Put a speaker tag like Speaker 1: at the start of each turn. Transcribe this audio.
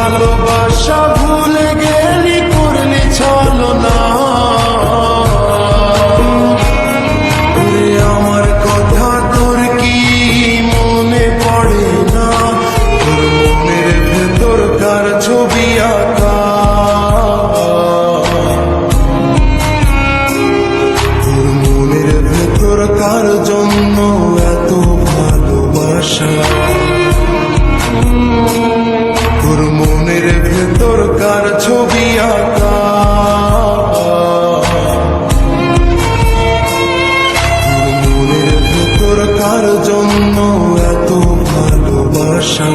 Speaker 1: ভালোবাসা ভুলে গেলি করলি ছলনা। ওরে আমার কথা তোর কি মনে পড়ে না? তোর মনের ভেতরকার ছবি আঁকা, তোর মনের ভেতরকার জন্য এত ভালোবাসা, তোর মনের ভেতরকার ছবি আঁকা, তোর মনের ভেতরকার জন্য এত ভালোবাসা।